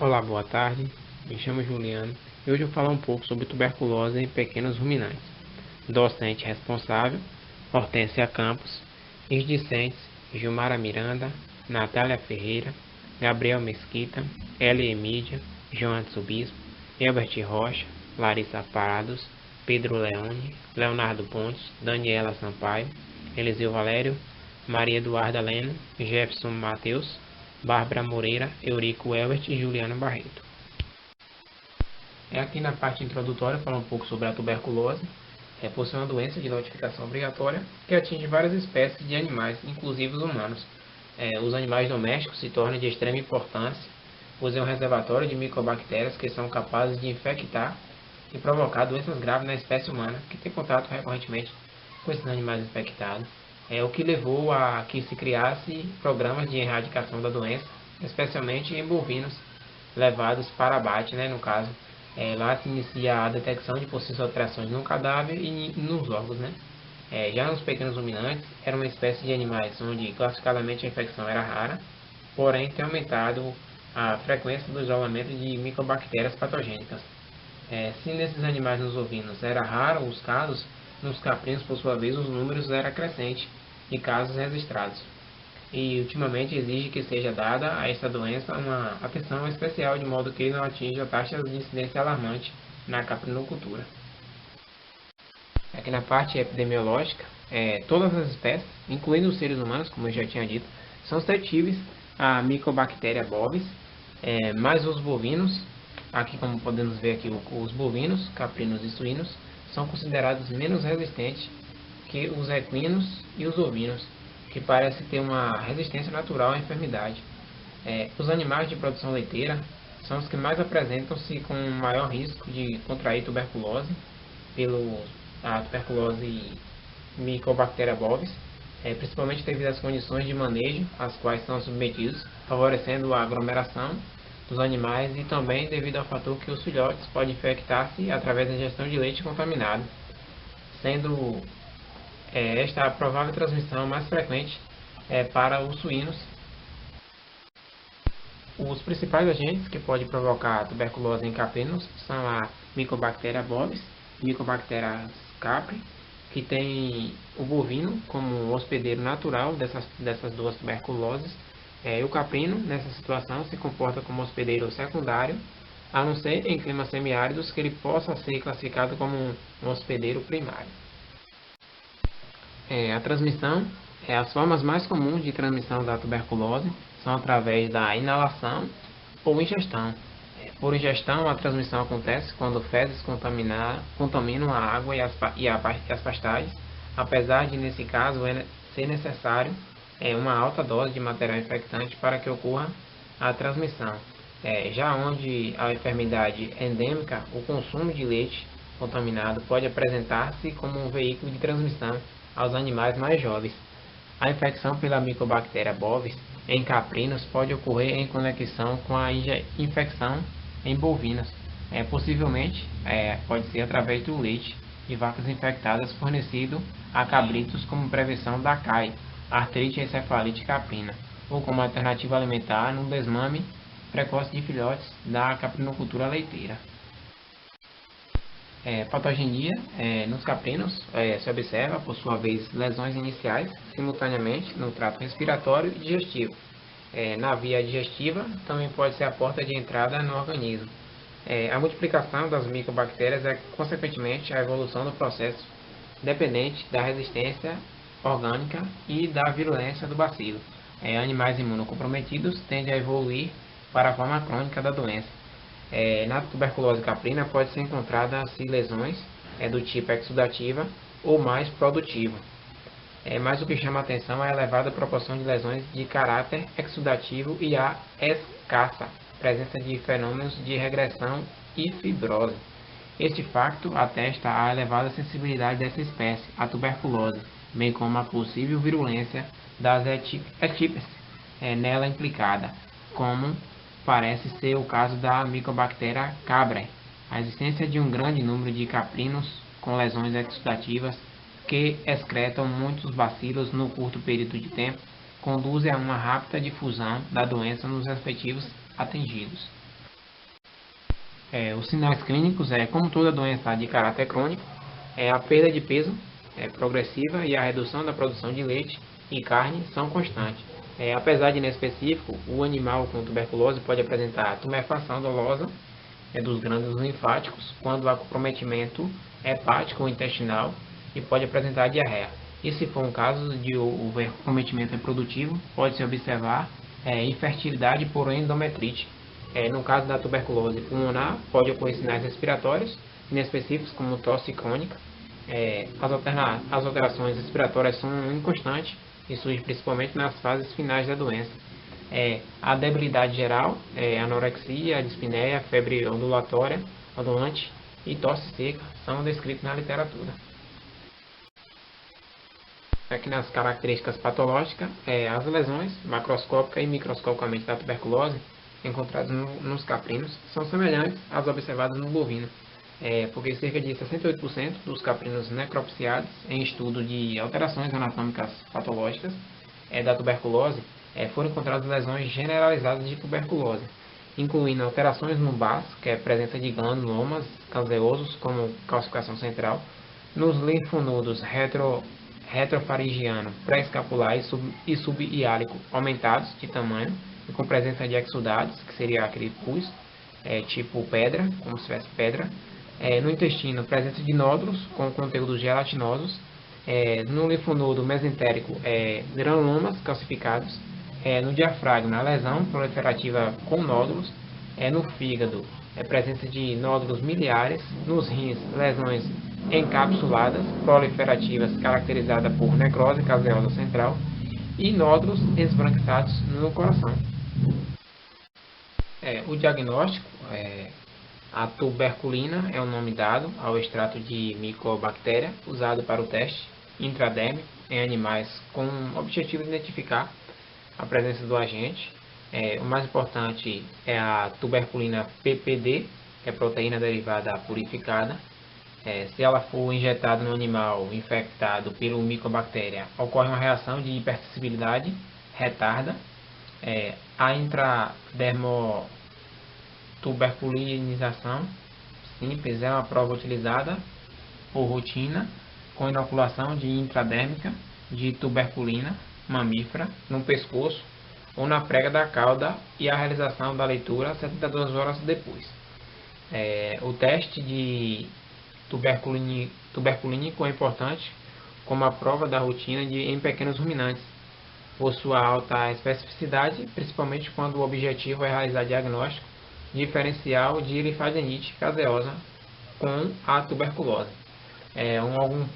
Olá, boa tarde. Me chamo Juliano e hoje eu vou falar um pouco sobre tuberculose em pequenos ruminantes. Docente responsável: Hortência Campos. Os discentes: Gilmara Miranda, Natália Ferreira, Gabriel Mesquita, Eli Emídia, João Anderson Bispo, Herbert Rocha, Larissa Parados, Pedro Leone, Leonardo Pontes, Daniela Sampaio, Eliseu Valério, Maria Eduarda Leno, Jefferson Mateus, Bárbara Moreira, Eurico Elbert e Juliana Barreto. Aqui na parte introdutória fala um pouco sobre a tuberculose. Por ser uma doença de notificação obrigatória que atinge várias espécies de animais, inclusive os humanos. Os animais domésticos se tornam de extrema importância, pois é um reservatório de micobactérias que são capazes de infectar e provocar doenças graves na espécie humana, que tem contato recorrentemente com esses animais infectados. O que levou a que se criasse programas de erradicação da doença, especialmente em bovinos levados para abate, no caso. Lá se inicia a detecção de possíveis alterações no cadáver e nos órgãos. Já nos pequenos ruminantes, era uma espécie de animais onde classificadamente a infecção era rara, porém tem aumentado a frequência do isolamento de micobactérias patogênicas. Se nesses animais nos ovinos era raro os casos, nos caprinos, por sua vez, os números eram crescentes de casos registrados. E ultimamente exige que seja dada a esta doença uma atenção especial, de modo que não atinja taxas de incidência alarmante na caprinocultura. Aqui na parte epidemiológica, todas as espécies, incluindo os seres humanos, como eu já tinha dito, são suscetíveis à Mycobacteria bovis, mas os bovinos, aqui como podemos ver aqui, os bovinos, caprinos e suínos, são considerados menos resistentes que os equinos e os ovinos, que parecem ter uma resistência natural à enfermidade. Os animais de produção leiteira são os que mais apresentam-se com maior risco de contrair tuberculose, a tuberculose Mycobacteria bovis, principalmente devido às condições de manejo às quais são submetidos, favorecendo a aglomeração dos animais e também devido ao fator que os filhotes podem infectar-se através da ingestão de leite contaminado, sendo esta a provável transmissão mais frequente para os suínos. Os principais agentes que podem provocar tuberculose em caprinos são a Mycobacteria bovis, Mycobacteria capri, que tem o bovino como hospedeiro natural dessas duas tuberculoses. O caprino, nessa situação, se comporta como hospedeiro secundário, a não ser em climas semiáridos que ele possa ser classificado como um hospedeiro primário. A transmissão, as formas mais comuns de transmissão da tuberculose são através da inalação ou ingestão. Por ingestão, a transmissão acontece quando fezes contaminam a água e as pastagens, apesar de, nesse caso, ser necessário uma alta dose de material infectante para que ocorra a transmissão. Já onde a enfermidade é endêmica, o consumo de leite contaminado pode apresentar-se como um veículo de transmissão aos animais mais jovens. A infecção pela Mycobacteria bovis em caprinos pode ocorrer em conexão com a infecção em bovinos. Possivelmente, pode ser através do leite de vacas infectadas fornecido a cabritos como prevenção da CAI, artrite encefalite caprina, ou como alternativa alimentar no desmame precoce de filhotes da caprinocultura leiteira. Patogenia nos caprinos se observa, por sua vez, lesões iniciais simultaneamente no trato respiratório e digestivo. Na via digestiva também pode ser a porta de entrada no organismo. A multiplicação das micobactérias é, consequentemente, a evolução do processo dependente da resistência orgânica e da virulência do bacilo. Animais imunocomprometidos tendem a evoluir para a forma crônica da doença. Na tuberculose caprina pode ser encontrada lesões do tipo exudativa ou mais produtiva. Mas o que chama a atenção é a elevada proporção de lesões de caráter exudativo e a escassa presença de fenômenos de regressão e fibrose. Este facto atesta a elevada sensibilidade dessa espécie à tuberculose, bem como a possível virulência das etípes nela implicada, como parece ser o caso da Mycobacteria cabrae. A existência de um grande número de caprinos com lesões exudativas que excretam muitos bacilos no curto período de tempo conduzem a uma rápida difusão da doença nos respectivos atingidos. Os sinais clínicos, como toda doença de caráter crônico, a perda de peso progressiva e a redução da produção de leite e carne são constantes. Apesar de inespecífico, o animal com tuberculose pode apresentar tumefação dolosa dos glândulos linfáticos quando há comprometimento hepático ou intestinal e pode apresentar diarreia. E se for um caso de houver comprometimento reprodutivo, pode-se observar infertilidade por endometrite. No caso da tuberculose pulmonar, pode ocorrer sinais respiratórios inespecíficos, como tosse crônica. As alterações respiratórias são inconstantes e surgem principalmente nas fases finais da doença. A debilidade geral, anorexia, dispneia, febre ondulatória, ondulante e tosse seca são descritos na literatura. Aqui nas características patológicas, as lesões macroscópicas e microscopicamente da tuberculose encontradas nos caprinos são semelhantes às observadas no bovino, porque cerca de 68% dos caprinos necropsiados em estudo de alterações anatômicas patológicas da tuberculose foram encontradas lesões generalizadas de tuberculose, incluindo alterações no BAS, que é a presença de granuliomas caseosos como calcificação central, nos linfonodos retrofaringiano, pré-escapular e subiálico aumentados de tamanho e com presença de exudados, que seria aquele pus, tipo pedra, como se tivesse pedra. No intestino, presença de nódulos com conteúdos gelatinosos. No linfonodo mesentérico, granulomas calcificados. No diafragma, lesão proliferativa com nódulos. No fígado, presença de nódulos miliares. Nos rins, lesões encapsuladas, proliferativas, caracterizadas por necrose caseosa central. E nódulos esbranquiçados no coração. O diagnóstico, a tuberculina é o nome dado ao extrato de micobactéria usado para o teste intradérmico em animais com o objetivo de identificar a presença do agente. O mais importante é a tuberculina PPD, que é proteína derivada purificada. Se ela for injetada no animal infectado pelo micobactéria, ocorre uma reação de hipersensibilidade, retarda. A intradermotuberculinização simples é uma prova utilizada por rotina com inoculação de intradérmica de tuberculina mamífera no pescoço ou na prega da cauda e a realização da leitura 72 horas depois. O teste de tuberculínico é importante como a prova da rotina em pequenos ruminantes, por sua alta especificidade, principalmente quando o objetivo é realizar diagnóstico diferencial de linfadenite caseosa com a tuberculose.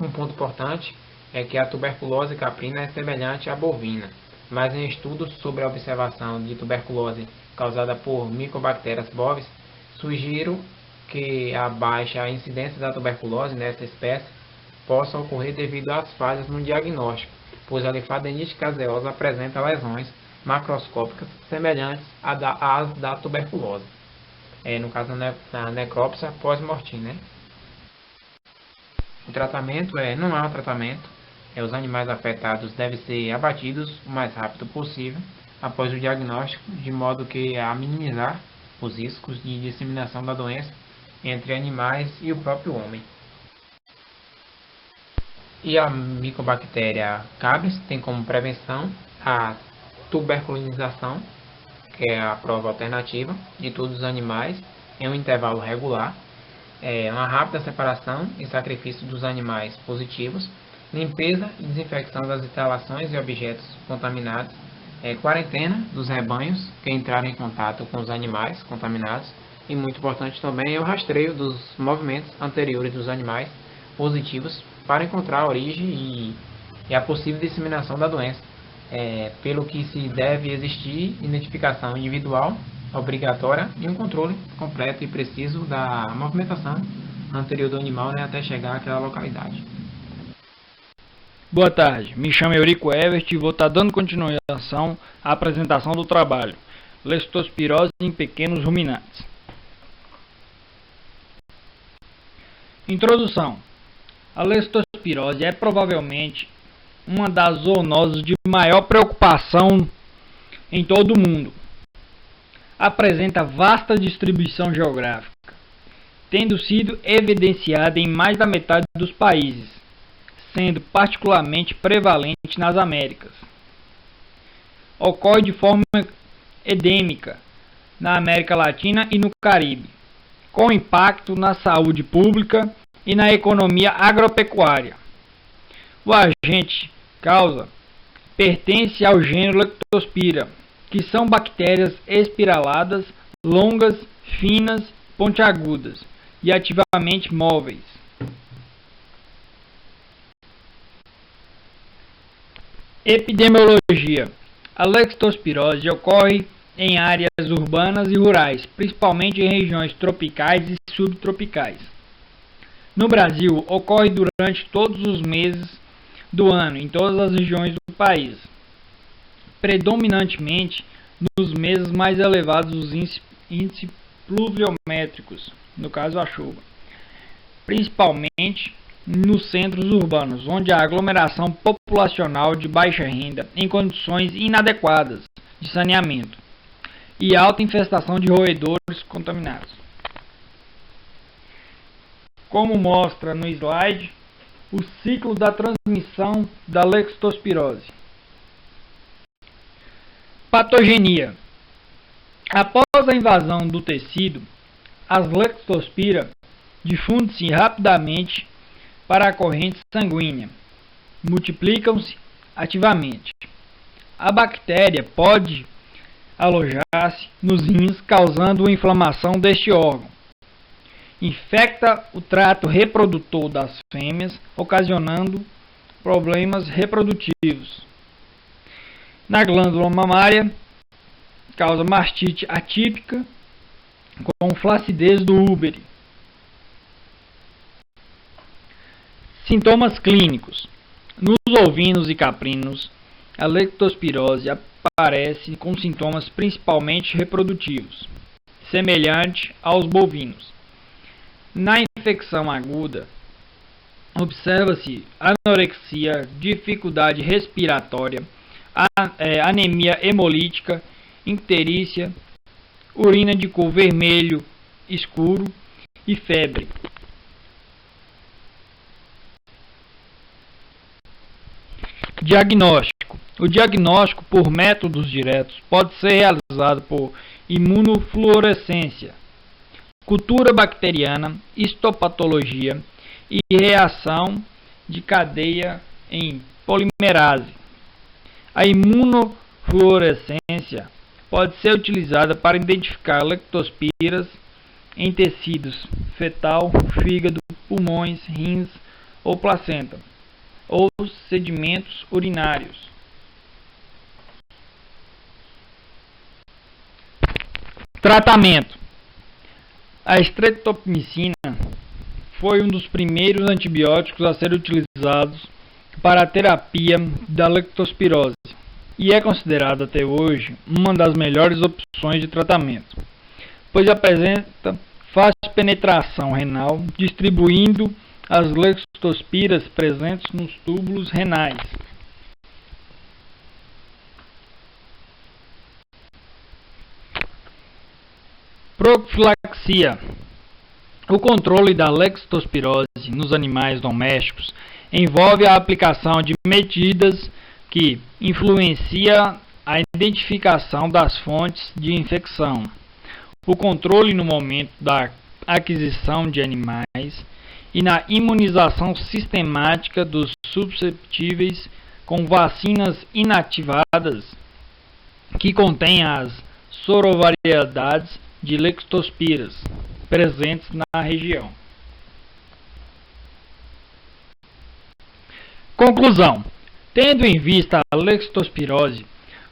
Um ponto importante é que a tuberculose caprina é semelhante à bovina, mas em estudos sobre a observação de tuberculose causada por Mycobacterium bovis, sugiro que a baixa incidência da tuberculose nessa espécie possa ocorrer devido às falhas no diagnóstico, pois a linfadenite caseosa apresenta lesões macroscópicas semelhantes às da tuberculose, no caso da necrópsia pós-mortem. O tratamento não há um tratamento. Os animais afetados devem ser abatidos o mais rápido possível após o diagnóstico, de modo que a minimizar os riscos de disseminação da doença entre animais e o próprio homem. E a Mycobacteria cabris tem como prevenção a tuberculinização, que é a prova alternativa de todos os animais em um intervalo regular, uma rápida separação e sacrifício dos animais positivos, limpeza e desinfecção das instalações e objetos contaminados, quarentena dos rebanhos que entraram em contato com os animais contaminados, e muito importante também é o rastreio dos movimentos anteriores dos animais positivos para encontrar a origem e a possível disseminação da doença, pelo que se deve existir identificação individual obrigatória e um controle completo e preciso da movimentação anterior do animal até chegar àquela localidade. Boa tarde, me chamo Eurico Evert e vou estar dando continuação à apresentação do trabalho Leptospirose em pequenos ruminantes. Introdução. A leptospirose é provavelmente uma das zoonoses de maior preocupação em todo o mundo. Apresenta vasta distribuição geográfica, tendo sido evidenciada em mais da metade dos países, sendo particularmente prevalente nas Américas. Ocorre de forma endêmica na América Latina e no Caribe, com impacto na saúde pública e na economia agropecuária. O agente causa pertence ao gênero Leptospira, que são bactérias espiraladas, longas, finas, pontiagudas e ativamente móveis. Epidemiologia. A leptospirose ocorre em áreas urbanas e rurais, principalmente em regiões tropicais e subtropicais. No Brasil, ocorre durante todos os meses do ano, em todas as regiões do país, predominantemente nos meses mais elevados dos índices pluviométricos, no caso a chuva, principalmente nos centros urbanos, onde há aglomeração populacional de baixa renda em condições inadequadas de saneamento e alta infestação de roedores contaminados. Como mostra no slide, o ciclo da transmissão da leptospirose. Patogenia. Após a invasão do tecido, as leptospira difundem-se rapidamente para a corrente sanguínea, multiplicam-se ativamente. A bactéria pode alojar-se nos rins, causando inflamação deste órgão. Infecta o trato reprodutor das fêmeas, ocasionando problemas reprodutivos. Na glândula mamária, causa mastite atípica com flacidez do úbere. Sintomas clínicos. Nos ovinos e caprinos, a leptospirose aparece com sintomas principalmente reprodutivos, semelhante aos bovinos. Na infecção aguda, observa-se anorexia, dificuldade respiratória, anemia hemolítica, icterícia, urina de cor vermelho escuro e febre. Diagnóstico. O diagnóstico por métodos diretos pode ser realizado por imunofluorescência, cultura bacteriana, histopatologia e reação de cadeia em polimerase. A imunofluorescência pode ser utilizada para identificar leptospiras em tecidos fetal, fígado, pulmões, rins ou placenta, ou sedimentos urinários. Tratamento. A streptomicina foi um dos primeiros antibióticos a ser utilizados para a terapia da leptospirose e é considerado até hoje uma das melhores opções de tratamento, pois apresenta fácil penetração renal, distribuindo as leptospiras presentes nos túbulos renais. Profilaxia. O controle da leptospirose nos animais domésticos envolve a aplicação de medidas que influenciam a identificação das fontes de infecção, o controle no momento da aquisição de animais e na imunização sistemática dos susceptíveis com vacinas inativadas que contêm as sorovariedades de leptospiras presentes na região. Conclusão. Tendo em vista a leptospirose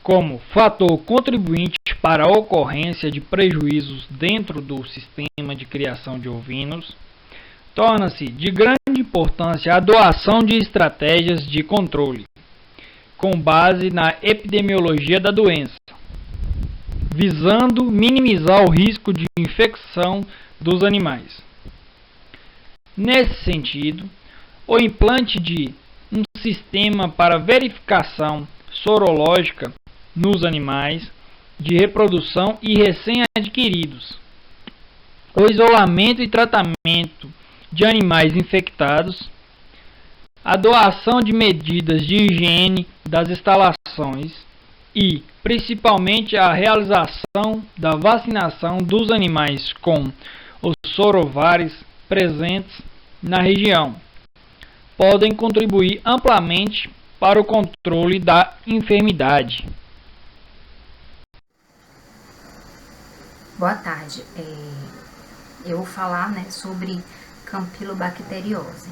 como fator contribuinte para a ocorrência de prejuízos dentro do sistema de criação de ovinos, torna-se de grande importância a adoção de estratégias de controle, com base na epidemiologia da doença, visando minimizar o risco de infecção dos animais. Nesse sentido, o implante de um sistema para verificação sorológica nos animais de reprodução e recém-adquiridos, o isolamento e tratamento de animais infectados, a doação de medidas de higiene das instalações e, principalmente, a realização da vacinação dos animais com os sorovares presentes na região podem contribuir amplamente para o controle da enfermidade. Boa tarde. Eu vou falar, sobre campilobacteriose.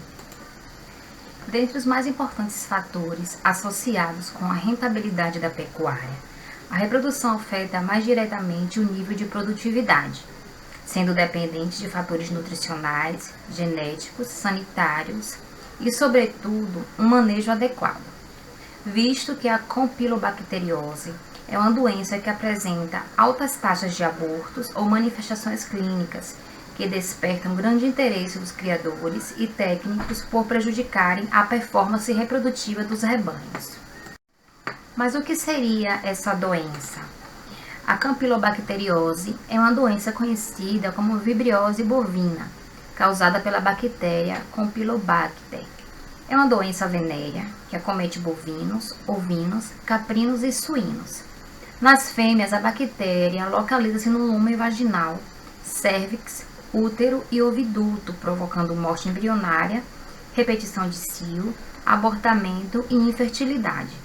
Dentre os mais importantes fatores associados com a rentabilidade da pecuária, a reprodução afeta mais diretamente o nível de produtividade, sendo dependente de fatores nutricionais, genéticos, sanitários e, sobretudo, um manejo adequado. Visto que a campilobacteriose é uma doença que apresenta altas taxas de abortos ou manifestações clínicas que despertam grande interesse dos criadores e técnicos por prejudicarem a performance reprodutiva dos rebanhos. Mas o que seria essa doença? A campilobacteriose é uma doença conhecida como vibriose bovina, causada pela bactéria Campylobacter. É uma doença venérea que acomete bovinos, ovinos, caprinos e suínos. Nas fêmeas, a bactéria localiza-se no lúmen vaginal, cérvix, útero e oviduto, provocando morte embrionária, repetição de cio, abortamento e infertilidade.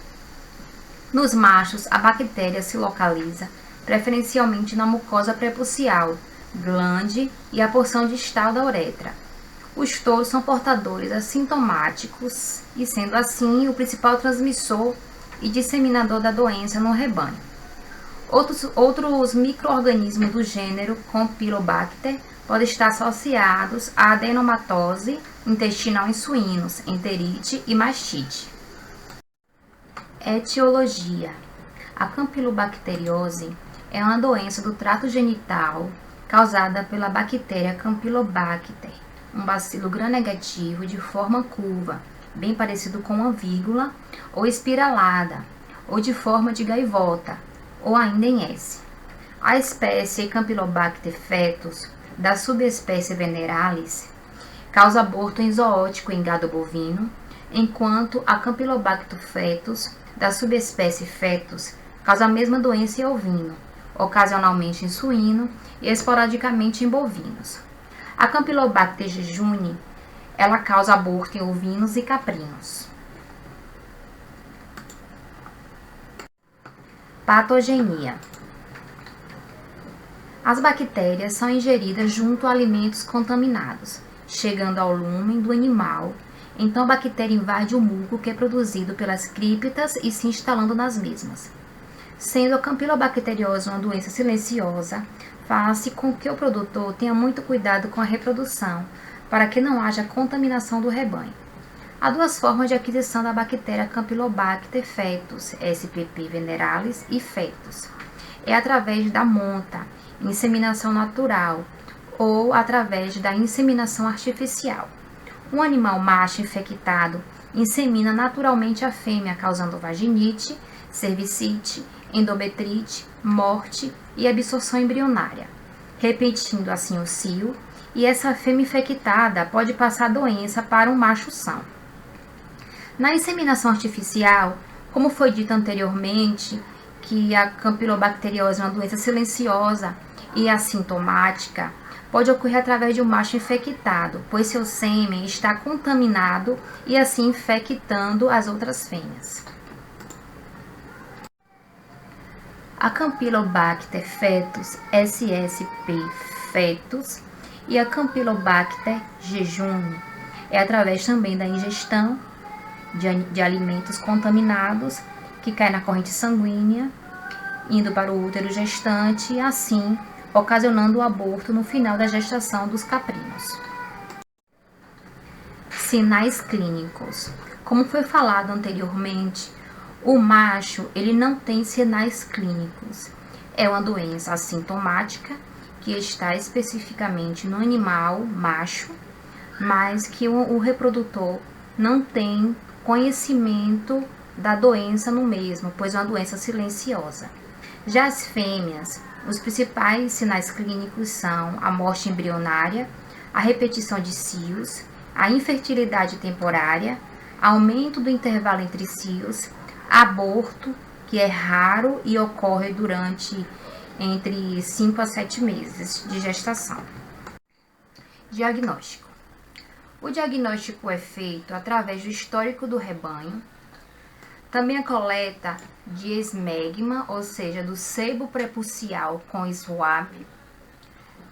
Nos machos, a bactéria se localiza preferencialmente na mucosa prepucial, glande e a porção distal da uretra. Os touros são portadores assintomáticos e, sendo assim, o principal transmissor e disseminador da doença no rebanho. Outros micro-organismos do gênero Campylobacter podem estar associados à adenomatose intestinal em suínos, enterite e mastite. Etiologia. A campylobacteriose é uma doença do trato genital causada pela bactéria Campylobacter, um bacilo gram-negativo de forma curva, bem parecido com uma vírgula, ou espiralada, ou de forma de gaivota, ou ainda em S. A espécie Campylobacter fetus, da subespécie Veneralis, causa aborto em zoótico em gado bovino, enquanto a Campylobacter fetus, da subespécie fetus, causa a mesma doença em ovino, ocasionalmente em suíno e esporadicamente em bovinos. A Campylobacter jejuni, ela causa aborto em ovinos e caprinos. Patogenia. As bactérias são ingeridas junto a alimentos contaminados, chegando ao lúmen do animal. Então a bactéria invade o muco que é produzido pelas criptas e se instalando nas mesmas. Sendo a campylobacteriose uma doença silenciosa, faz-se com que o produtor tenha muito cuidado com a reprodução, para que não haja contaminação do rebanho. Há duas formas de aquisição da bactéria Campylobacter fetus, SPP veneralis e fetus. É através da monta, inseminação natural, ou através da inseminação artificial. Um animal macho infectado insemina naturalmente a fêmea, causando vaginite, cervicite, endometrite, morte e absorção embrionária, repetindo assim o cio, e essa fêmea infectada pode passar a doença para um macho são. Na inseminação artificial, como foi dito anteriormente, que a campylobacteriose é uma doença silenciosa e assintomática, pode ocorrer através de um macho infectado, pois seu sêmen está contaminado e assim infectando as outras fêmeas. A Campylobacter fetus, SSP fetus, e a Campylobacter jejuni é através também da ingestão de alimentos contaminados que caem na corrente sanguínea, indo para o útero gestante e assim ocasionando o aborto no final da gestação dos caprinos. Sinais clínicos. Como foi falado anteriormente, o macho ele não tem sinais clínicos. É uma doença assintomática que está especificamente no animal macho, mas que o reprodutor não tem conhecimento da doença no mesmo, pois é uma doença silenciosa. Já as fêmeas Os principais sinais clínicos são a morte embrionária, a repetição de cios, a infertilidade temporária, aumento do intervalo entre cios, aborto, que é raro e ocorre durante entre 5 a 7 meses de gestação. Diagnóstico. O diagnóstico é feito através do histórico do rebanho, também a coleta de esmegma, ou seja, do sebo prepucial com swab,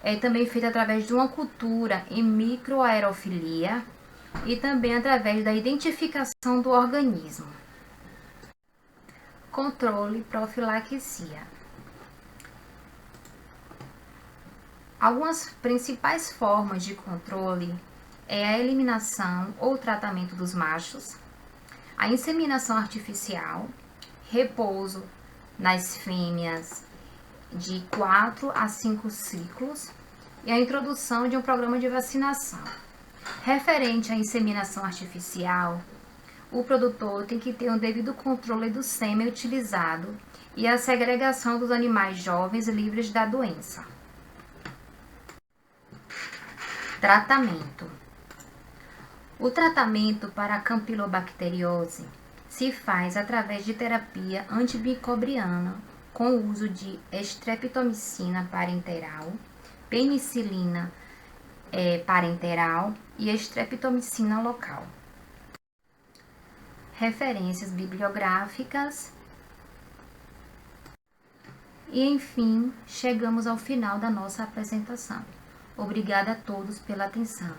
é também feita através de uma cultura em microaerofilia e também através da identificação do organismo. Controle e profilaxia. Algumas principais formas de controle é a eliminação ou tratamento dos machos, a inseminação artificial, repouso nas fêmeas de 4 a 5 ciclos e a introdução de um programa de vacinação. Referente à inseminação artificial, o produtor tem que ter um devido controle do sêmen utilizado e a segregação dos animais jovens livres da doença. Tratamento. O tratamento para a campilobacteriose se faz através de terapia antimicrobiana com o uso de estreptomicina parenteral, penicilina parenteral e estreptomicina local. Referências bibliográficas. E, enfim, chegamos ao final da nossa apresentação. Obrigada a todos pela atenção.